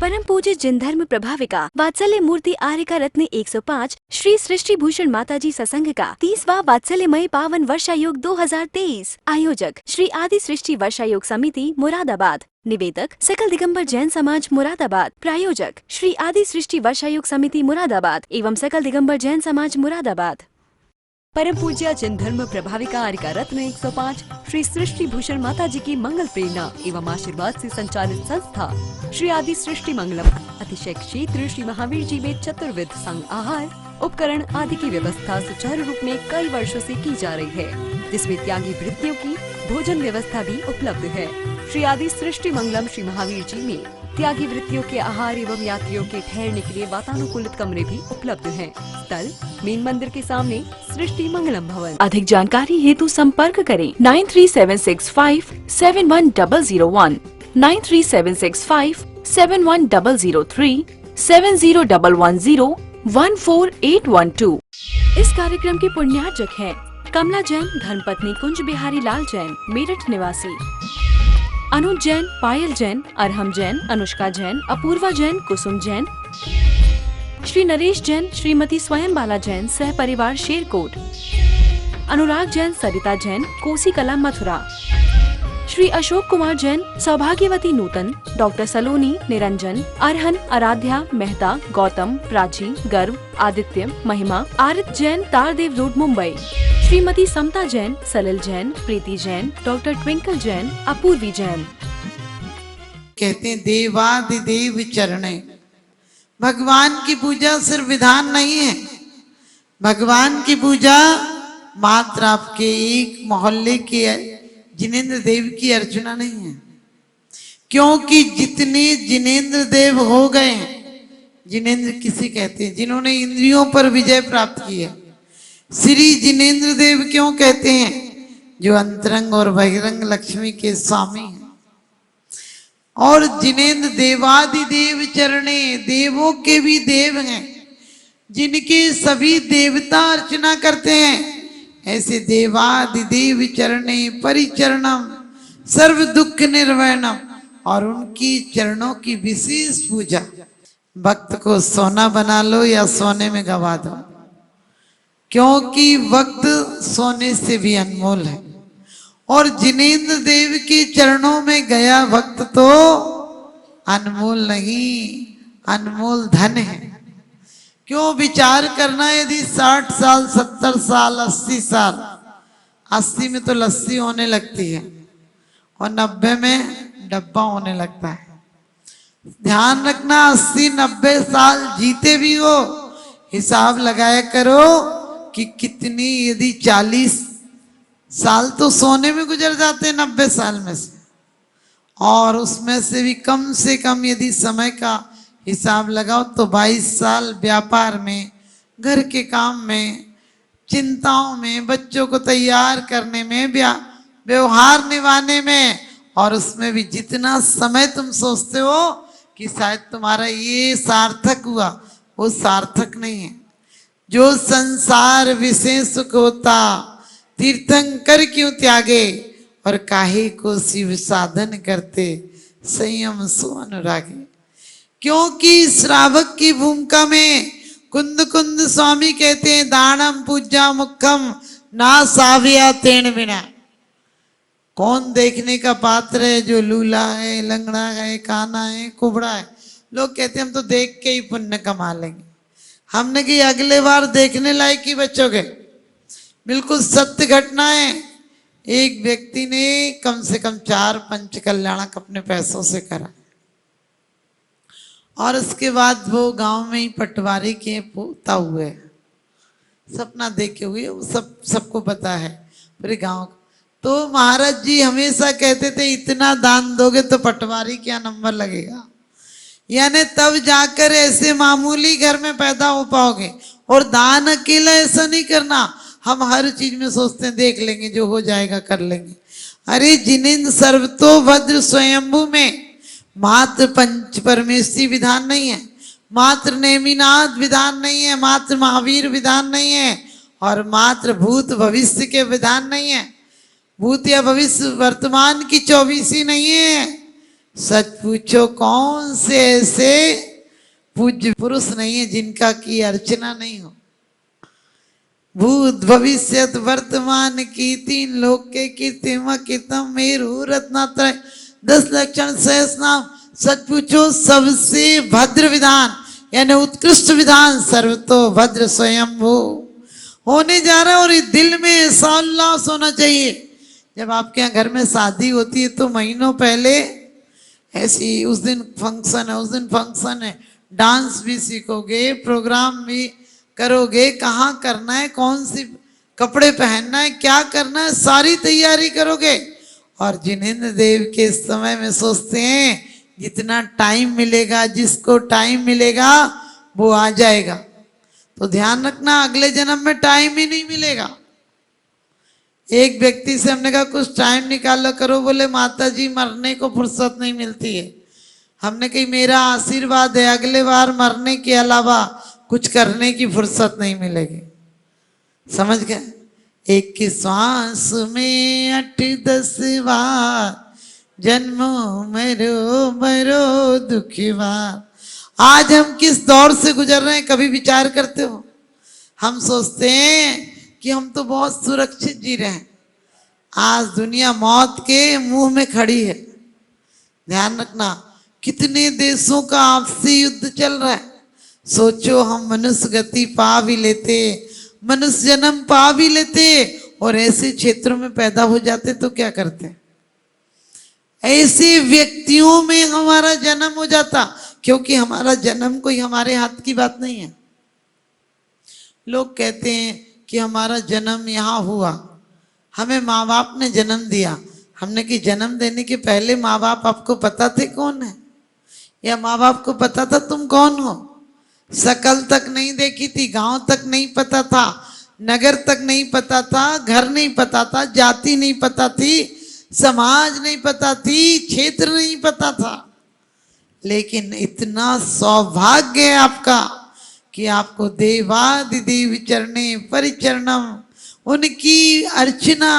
परम पूज्य जिन धर्म प्रभाविका वात्सल्य मूर्ति आर्यका रत्न 105 श्री सृष्टि भूषण माताजी सत्संग का 30वां वात्सल्यमय पावन वर्षायोग 2023। आयोजक श्री आदि सृष्टि वर्षायोग समिति मुरादाबाद। निवेदक सकल दिगंबर जैन समाज मुरादाबाद। प्रायोजक श्री आदि सृष्टि वर्षायोग समिति मुरादाबाद एवं सकल दिगंबर जैन समाज मुरादाबाद। परम पूज्य जिन धर्म प्रभाविका आर्यका रत्न 105 श्री सृष्टि भूषण माता जी की मंगल प्रेरणा एवं आशीर्वाद से संचालित संस्था श्री आदि सृष्टि मंगलम अतिशय क्षेत्र श्री महावीर जी में चतुर्विध संग आहार उपकरण आदि की व्यवस्था सुचारू रूप में कई वर्षों से की जा रही है, जिसमें त्यागी वृत्तियों की भोजन व्यवस्था भी उपलब्ध है। श्री आदि सृष्टि मंगलम श्री महावीर जी में त्यागी वृत्तियों के आहार एवं यात्रियों के ठहरने के लिए वातानुकूलित कमरे भी उपलब्ध हैं। स्थल मेन मंदिर के सामने सृष्टि मंगलम भवन। अधिक जानकारी हेतु संपर्क करें 9376571001, 9376571003, 7011014812। इस कार्यक्रम के पुण्यार्जक हैं कमला जैन धर्मपत्नी कुंज बिहारी लाल जैन मेरठ निवासी, अनुज जैन, पायल जैन, अरहम जैन, अनुष्का जैन, अपूर्वा जैन, कुसुम जैन, श्री नरेश जैन, श्रीमती स्वयं बाला जैन सह परिवार शेरकोट, अनुराग जैन, सरिता जैन, कोसी कला मथुरा, श्री अशोक कुमार जैन, सौभाग्यवती नूतन, डॉक्टर सलोनी, निरंजन, अरहन, आराध्या, मेहता, गौतम, प्राची, गर्व, आदित्य, महिमा, आरित जैन, तारदेव रोड, मुंबई, श्रीमती समता जैन, सलिल जैन, प्रीति जैन, डॉक्टर ट्विंकल जैन, अपूर्वी जैन। कहते हैं देवादिदेव चरणे। भगवान की पूजा सिर्फ विधान नहीं है, भगवान की पूजा मात्र आपके एक मोहल्ले के जिनेंद्र देव की अर्चना नहीं है, क्योंकि जितने जिनेंद्र देव हो गए हैं, जिनेंद्र किसे कहते हैं? जिन्होंने इंद्रियों पर विजय प्राप्त की है। श्री जिनेंद्र देव क्यों कहते हैं? जो अंतरंग और बहिरंग लक्ष्मी के स्वामी हैं। और जिनेंद्र देवादिदेव चरणे, देवों के भी देव हैं, जिनके सभी देवता अर्चना करते हैं। ऐसे देवादिदेव चरणे परिचरणम सर्व दुख निर्वहनम, और उनकी चरणों की विशेष पूजा। भक्त को सोना बना लो या सोने में गवा दो, क्योंकि वक्त सोने से भी अनमोल है। और जिनेंद्र देव के चरणों में गया भक्त तो अनमोल नहीं, अनमोल धन है। क्यों विचार करना, यदि 60 साल 70 साल 80 साल, 80 में तो लस्सी होने लगती है और 90 में डब्बा होने लगता है। ध्यान रखना, 80-90 साल जीते भी हो, हिसाब लगाया करो कि कितनी, यदि 40 साल तो सोने में गुजर जाते हैं 90 साल में से, और उसमें से भी कम से कम यदि समय का हिसाब लगाओ तो 22 साल व्यापार में, घर के काम में, चिंताओं में, बच्चों को तैयार करने में, व्यवहार निभाने में, और उसमें भी जितना समय तुम सोचते हो कि शायद तुम्हारा ये सार्थक हुआ, वो सार्थक नहीं है। जो संसार विषय सुख होता तीर्थंकर क्यों त्यागे, और काहे को शिव साधन करते संयम सो अनुरागे। क्योंकि श्रावक की भूमिका में कुंद कुंद स्वामी कहते हैं दानम पूजा मुखम ना साविया तेण बिना। कौन देखने का पात्र है? जो लूला है, लंगड़ा है, काना है, कुबड़ा है। लोग कहते हैं हम तो देख के ही पुण्य कमा लेंगे। हमने कि अगले बार देखने लायक ही बचोगे। बिल्कुल सत्य घटना है। एक व्यक्ति ने कम से कम 4 पंच कल्याणक अपने पैसों से करा, और उसके बाद वो गांव में ही पटवारी के पोता हुए, सपना देखे हुए, सबको पता है पूरे गांव। तो महाराज जी हमेशा कहते थे इतना दान दोगे तो पटवारी क्या नंबर लगेगा, यानी तब जाकर ऐसे मामूली घर में पैदा हो पाओगे। और दान अकेला ऐसा नहीं करना, हम हर चीज में सोचते हैं देख लेंगे, जो हो जाएगा कर लेंगे। अरे जिनेंद्र सर्वतोभद्र स्वयंभू में मात्र पंच परमेश्वरी विधान नहीं है, मात्र नेमिनाथ विधान नहीं है, मात्र महावीर विधान नहीं है, और मात्र भूत भविष्य के विधान नहीं है। भूत या भविष्य वर्तमान की 24 नहीं है, सच पूछो कौन से ऐसे पूज्य पुरुष नहीं है जिनका की अर्चना नहीं हो। भूत भविष्यत वर्तमान की तीन लोक के कीर्तिम कीर्तम मेरु रत्नात्रय 10 लक्षण सहस नाम। सच पूछो सबसे भद्र विधान यानी उत्कृष्ट विधान सर्वतो भद्र स्वयंभू होने जा रहा है। और दिल में ऐसा उल्लास होना चाहिए। जब आपके यहाँ घर में शादी होती है तो महीनों पहले ऐसी उस दिन फंक्शन है, डांस भी सीखोगे, प्रोग्राम भी करोगे, कहाँ करना है, कौन सी कपड़े पहनना है, क्या करना है, सारी तैयारी करोगे। और जिनेंद्र देव के समय में सोचते हैं जितना टाइम मिलेगा, जिसको टाइम मिलेगा वो आ जाएगा। तो ध्यान रखना अगले जन्म में टाइम ही नहीं मिलेगा। एक व्यक्ति से हमने कहा कुछ टाइम निकालो करो, बोले माता जी मरने को फुर्सत नहीं मिलती है। हमने कही मेरा आशीर्वाद है अगले बार मरने के अलावा कुछ करने की फुर्सत नहीं मिलेगी। समझ गए? एक की श्वास में 8-10 बार जन्मो मरो मरो दुखी बार। आज हम किस दौर से गुजर रहे हैं कभी विचार करते हो? हम सोचते हैं कि हम तो बहुत सुरक्षित जी रहे हैं। आज दुनिया मौत के मुंह में खड़ी है। ध्यान रखना कितने देशों का आपसी युद्ध चल रहा है। सोचो हम मनुष्य गति पा भी लेते, मनुष्य जन्म पा भी लेते और ऐसे क्षेत्रों में पैदा हो जाते तो क्या करते? ऐसे व्यक्तियों में हमारा जन्म हो जाता, क्योंकि हमारा जन्म कोई हमारे हाथ की बात नहीं है। लोग कहते हैं कि हमारा जन्म यहाँ हुआ, हमें माँ बाप ने जन्म दिया। हमने कि जन्म देने के पहले माँ बाप आपको पता थे कौन है, या माँ बाप को पता था तुम कौन हो? शकल तक नहीं देखी थी, गांव तक नहीं पता था, नगर तक नहीं पता था, घर नहीं पता था, जाति नहीं पता थी, समाज नहीं पता थी, क्षेत्र नहीं पता था। लेकिन इतना सौभाग्य है आपका कि आपको देवादिदेव चरणे परिचरणम, उनकी अर्चना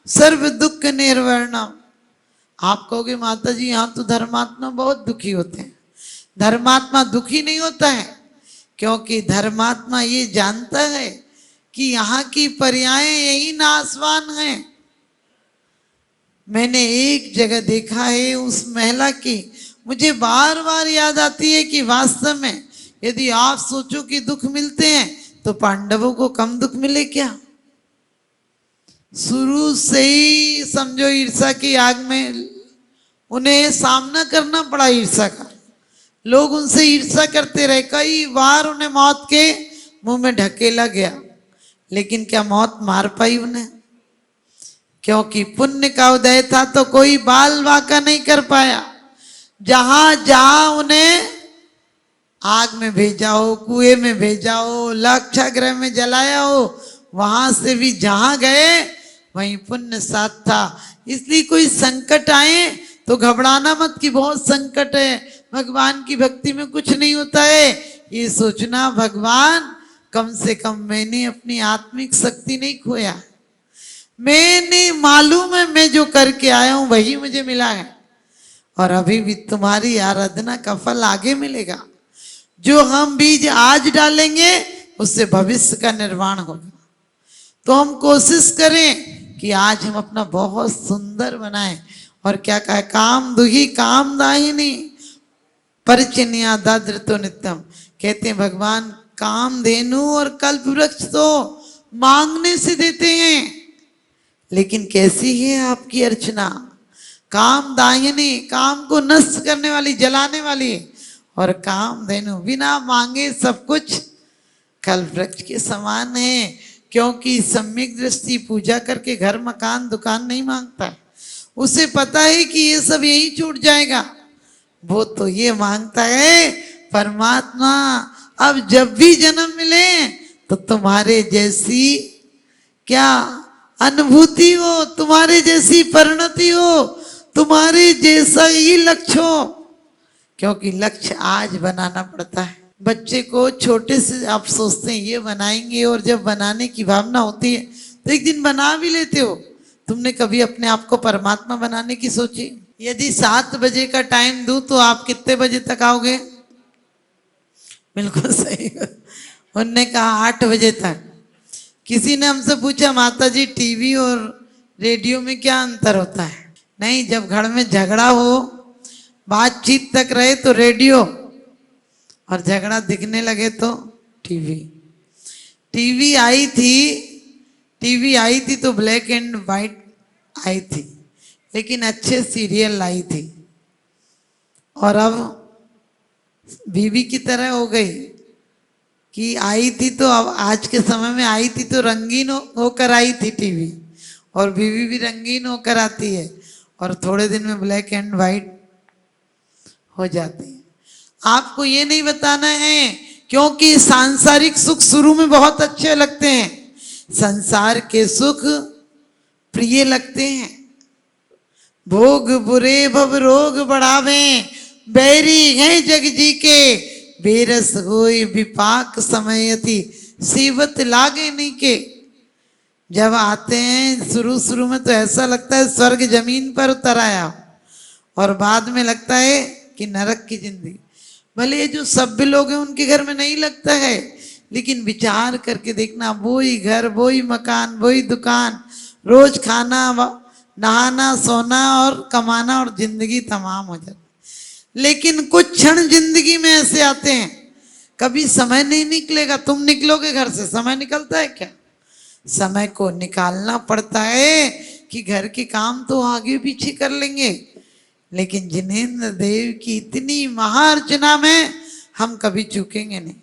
सर्व दुख निर्वर्णम। आप कहोगे माता जी यहाँ तो धर्मात्मा बहुत दुखी होते हैं। धर्मात्मा दुखी नहीं होता है, क्योंकि धर्मात्मा ये जानता है कि यहाँ की पर्याय यही नासवान है। मैंने एक जगह देखा है उस महिला की, मुझे बार बार याद आती है कि वास्तव में यदि आप सोचो कि दुख मिलते हैं तो पांडवों को कम दुख मिले क्या? शुरू से ही समझो ईर्ष्या की आग में उन्हें सामना करना पड़ा। ईर्ष्या का लोग उनसे ईर्ष्या करते रहे, कई बार उन्हें मौत के मुंह में ढकेला गया, लेकिन क्या मौत मार पाई उन्हें? क्योंकि पुण्य का उदय था तो कोई बाल वाका नहीं कर पाया। जहां जहां उन्हें आग में भेजा हो, कुएं में भेजा हो, लाक्षागृह में जलाया हो, वहां से भी जहां गए वहीं पुण्य साथ था। इसलिए कोई संकट आए तो घबराना मत कि बहुत संकट है, भगवान की भक्ति में कुछ नहीं होता है। ये सोचना भगवान कम से कम मैंने अपनी आत्मिक शक्ति नहीं खोया, मैंने मालूम है मैं जो करके आया हूं वही मुझे मिला है, और अभी भी तुम्हारी आराधना का फल आगे मिलेगा। जो हम बीज आज डालेंगे उससे भविष्य का निर्माण होगा। तो हम कोशिश करें कि आज हम अपना बहुत सुंदर बनाएं। और क्या कहा? काम दुही काम दाहिनी परिचिन्या दाद्रतो नित्यम। कहते हैं भगवान कामधेनु और कल्प वृक्ष तो मांगने से देते हैं, लेकिन कैसी है आपकी अर्चना? काम दाहिनी, काम को नष्ट करने वाली, जलाने वाली, और कामधेनु बिना मांगे सब कुछ कल्प वृक्ष के समान है। क्योंकि सम्यक दृष्टि पूजा करके घर मकान दुकान नहीं मांगता है, उसे पता है कि ये सब यही छूट जाएगा। वो तो ये मांगता है परमात्मा अब जब भी जन्म मिले तो तुम्हारे जैसी क्या अनुभूति हो, तुम्हारे जैसी परिणति हो, तुम्हारे जैसा ही लक्ष्य हो। क्योंकि लक्ष्य आज बनाना पड़ता है। बच्चे को छोटे से आप सोचते हैं ये बनाएंगे, और जब बनाने की भावना होती है तो एक दिन बना भी लेते हो। तुमने कभी अपने आप को परमात्मा बनाने की सोची? यदि 7 बजे का टाइम दूं तो आप कितने बजे तक आओगे? बिल्कुल सही। उनने कहा 8 बजे तक। किसी ने हमसे पूछा माता जी टीवी और रेडियो में क्या अंतर होता है? नहीं, जब घर में झगड़ा हो, बातचीत तक रहे तो रेडियो, और झगड़ा दिखने लगे तो टीवी। टीवी आई थी तो ब्लैक एंड वाइट आई थी, लेकिन अच्छे सीरियल आई थी। और अब बीवी की तरह हो गई कि आई थी तो अब आज के समय में आई थी तो रंगीन होकर आई थी टीवी, और बीवी भी रंगीन होकर आती है, और थोड़े दिन में ब्लैक एंड वाइट हो जाती है। आपको ये नहीं बताना है, क्योंकि सांसारिक सुख शुरू में बहुत अच्छे लगते हैं, संसार के सुख प्रिय लगते हैं। भोग बुरे भव रोग बढ़ावे, बैरी हैं जग जी के, बेरस होई विपाक समयति, सीवत लागे नहीं के। जब आते हैं शुरू में तो ऐसा लगता है स्वर्ग जमीन पर उतर आया, और बाद में लगता है कि नरक की जिंदगी। भले ये जो सभ्य लोग हैं उनके घर में नहीं लगता है, लेकिन विचार करके देखना, वही घर, वही मकान, वही दुकान, रोज खाना, नहाना, सोना और कमाना, और जिंदगी तमाम हो जाती। लेकिन कुछ क्षण जिंदगी में ऐसे आते हैं, कभी समय नहीं निकलेगा, तुम निकलोगे घर से, समय निकलता है क्या? समय को निकालना पड़ता है कि घर के काम तो आगे पीछे कर लेंगे, लेकिन जिनेंद्र देव की इतनी महाअर्चना में हम कभी चूकेंगे नहीं।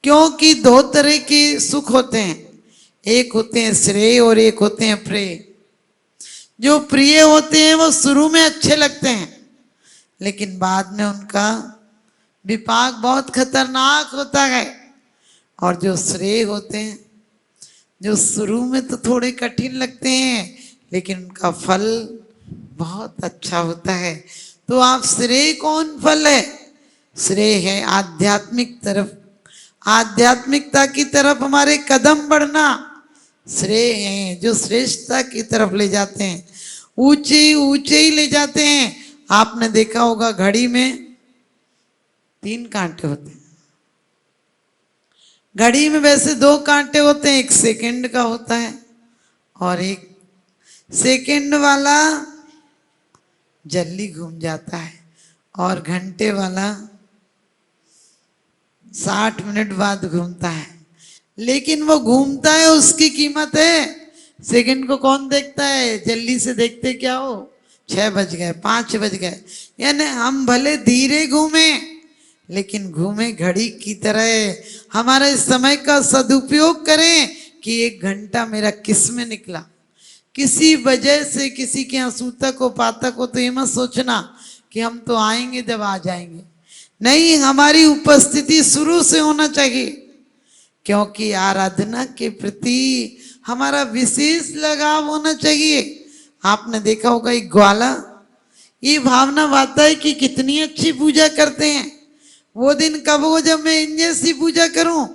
क्योंकि 2 तरह के सुख होते हैं, एक होते हैं श्रेय और एक होते हैं प्रेय। जो प्रिय होते हैं वो शुरू में अच्छे लगते हैं, लेकिन बाद में उनका विपाक बहुत खतरनाक होता है। और जो श्रेय होते हैं, जो शुरू में तो थोड़े कठिन लगते हैं, लेकिन उनका फल बहुत अच्छा होता है। तो आप श्रेय कौन फल है? श्रेय है आध्यात्मिक तरफ, आध्यात्मिकता की तरफ हमारे कदम बढ़ना। श्रेय है जो श्रेष्ठता की तरफ ले जाते हैं, ऊंचे ऊंचे ही ले जाते हैं। आपने देखा होगा घड़ी में 3 कांटे होते हैं, घड़ी में वैसे 2 कांटे होते हैं, एक सेकंड का होता है और एक सेकंड वाला जल्दी घूम जाता है, और घंटे वाला 60 मिनट बाद घूमता है। लेकिन वो घूमता है, उसकी कीमत है। सेकंड को कौन देखता है? जल्दी से देखते क्या हो, 6 बज गए, 5 बज गए। यानी हम भले धीरे घूमे, लेकिन घूमे घड़ी की तरह। हमारे समय का सदुपयोग करें कि 1 घंटा मेरा किस में निकला। किसी वजह से किसी के यहाँ सूतक हो, पातक हो, तो ये मत सोचना कि हम तो आएंगे जब आ जाएंगे। नहीं, हमारी उपस्थिति शुरू से होना चाहिए, क्योंकि आराधना के प्रति हमारा विशेष लगाव होना चाहिए। आपने देखा होगा एक ग्वाला ये भावना पाता है कि कितनी अच्छी पूजा करते हैं। वो दिन कब हो जब मैं इन जैसी पूजा करूं।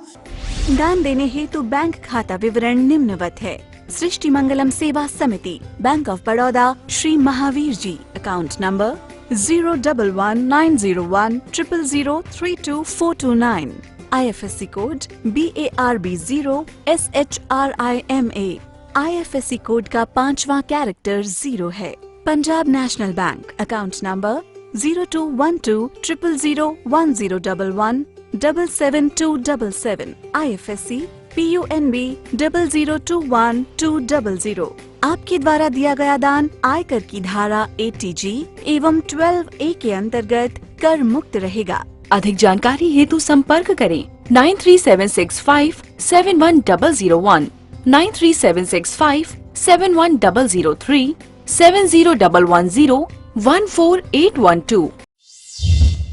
दान देने हेतु बैंक खाता विवरण निम्नवत है। सृष्टि Mangalam Seva Samiti, bank of Baroda, Shri Mahavir ji, account number 011901000324229, IFSC code BARB 0SHRIMA। IFSC code का 5वां कैरेक्टर 0 है। Punjab national bank, account number 0212001011777277, IFSC PUNB 0021200। आपके द्वारा दिया गया दान आयकर की धारा 80G एवं 12A के अंतर्गत कर मुक्त रहेगा। अधिक जानकारी हेतु संपर्क करें 9376571001, 9376571003, 7011014812।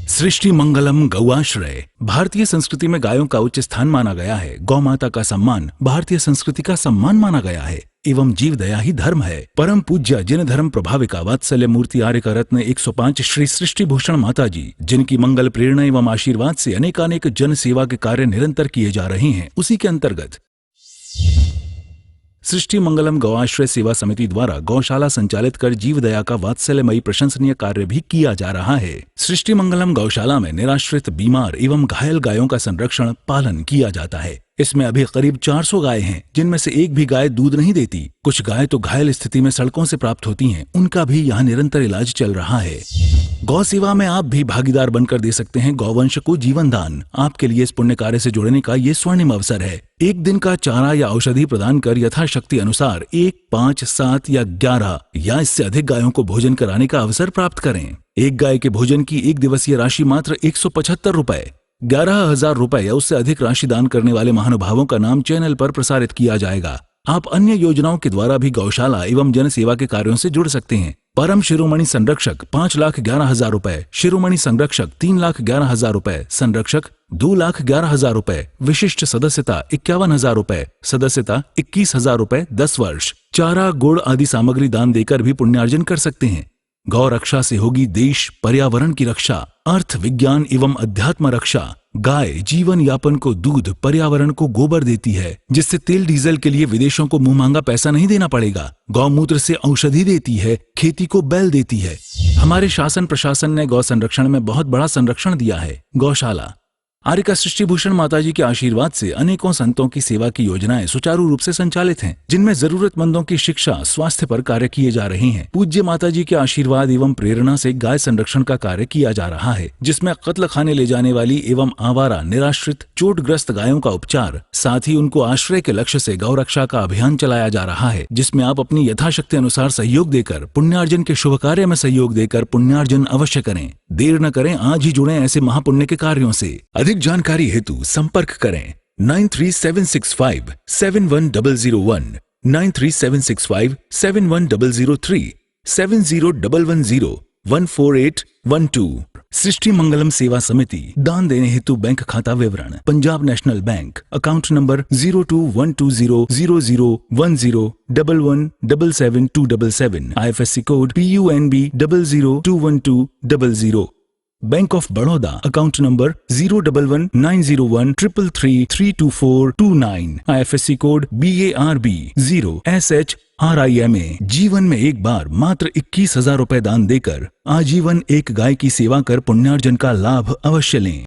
सृष्टि मंगलम गौआश्रय भारतीय संस्कृति में गायों का उच्च स्थान माना गया है। गौ माता का सम्मान भारतीय संस्कृति का सम्मान माना गया है एवं जीव दया ही धर्म है। परम पूज्य जिन धर्म प्रभाविका वात्सल्य मूर्ति आर्यका रत्न 105 श्री सृष्टि भूषण माता जी, जिनकी मंगल प्रेरणा एवं आशीर्वाद से अनेकानेक जन सेवा के कार्य निरंतर किए जा रहे हैं, उसी के अंतर्गत सृष्टि मंगलम गौआश्रय सेवा समिति द्वारा गौशाला संचालित कर जीव दया का वात्सल्यमयी प्रशंसनीय कार्य भी किया जा रहा है। सृष्टि मंगलम गौशाला में निराश्रित, बीमार एवं घायल गायों का संरक्षण, पालन किया जाता है। इसमें अभी करीब 400 गाय हैं, जिनमें से एक भी गाय दूध नहीं देती। कुछ गाय तो घायल स्थिति में सड़कों से प्राप्त होती हैं, उनका भी यहाँ निरंतर इलाज चल रहा है। गौ सेवा में आप भी भागीदार बनकर दे सकते हैं गौवंश को जीवन दान। आपके लिए इस पुण्य कार्य से जुड़ने का ये स्वर्णिम अवसर है। एक दिन का चारा या औषधि प्रदान कर यथाशक्ति अनुसार 1, 5, 7 या 11 या इससे अधिक गायों को भोजन कराने का अवसर प्राप्त करें। एक गाय के भोजन की 1 दिवसीय राशि मात्र 175 रुपए। 11,000 रुपए या उससे अधिक राशि दान करने वाले महानुभावों का नाम चैनल पर प्रसारित किया जाएगा। आप अन्य योजनाओं के द्वारा भी गौशाला एवं जन सेवा के कार्यों से जुड़ सकते हैं। परम शिरोमणि संरक्षक 5,11,000 रुपए, शिरोमणि संरक्षक 3,11,000 रुपए, संरक्षक 2,11,000 रुपए, विशिष्ट सदस्यता 51,000 रुपए, सदस्यता 21,000 रुपए 10 वर्ष। चारा, गुड़ आदि सामग्री दान देकर भी पुण्यार्जन कर सकते हैं। गौ रक्षा से होगी देश पर्यावरण की रक्षा, अर्थ, विज्ञान एवं अध्यात्म रक्षा। गाय जीवन यापन को दूध, पर्यावरण को गोबर देती है, जिससे तेल डीजल के लिए विदेशों को मुंह मांगा पैसा नहीं देना पड़ेगा। गौमूत्र से औषधि देती है, खेती को बैल देती है। हमारे शासन प्रशासन ने गौ संरक्षण में बहुत बड़ा संरक्षण दिया है। गौशाला आर्यका सृष्टि भूषण माताजी के आशीर्वाद से अनेकों संतों की सेवा की योजनाएं सुचारू रूप से संचालित हैं, जिनमें जरूरतमंदों की शिक्षा, स्वास्थ्य पर कार्य किए जा रहे हैं। पूज्य माताजी के आशीर्वाद एवं प्रेरणा से गाय संरक्षण का कार्य किया जा रहा है, जिसमें कत्ल खाने ले जाने वाली एवं आवारा, निराश्रित, चोटग्रस्त गायों का उपचार, साथ ही उनको आश्रय के लक्ष्य से गौ रक्षा का अभियान चलाया जा रहा है, जिसमें आप अपनी यथाशक्ति अनुसार सहयोग देकर, पुण्यार्जन के शुभ कार्य में सहयोग देकर पुण्यार्जन अवश्य करें। देर न करें, आज ही जुड़ें ऐसे महापुण्य के कार्यों से। अधिक जानकारी हेतु संपर्क करें 9376571001, 9376571003, 7011014812। सृष्टि मंगलम सेवा समिति। दान देने हेतु बैंक खाता विवरण: Punjab national bank, account number 02120000117777, IFSC code PUNB 0021200। Bank of Baroda, account number 0119013332429, IFSC code BARB 0SHRIMA। जीवन में एक बार मात्र 21,000 रुपए दान देकर आजीवन एक गाय की सेवा कर पुण्यार्जन का लाभ अवश्य लें।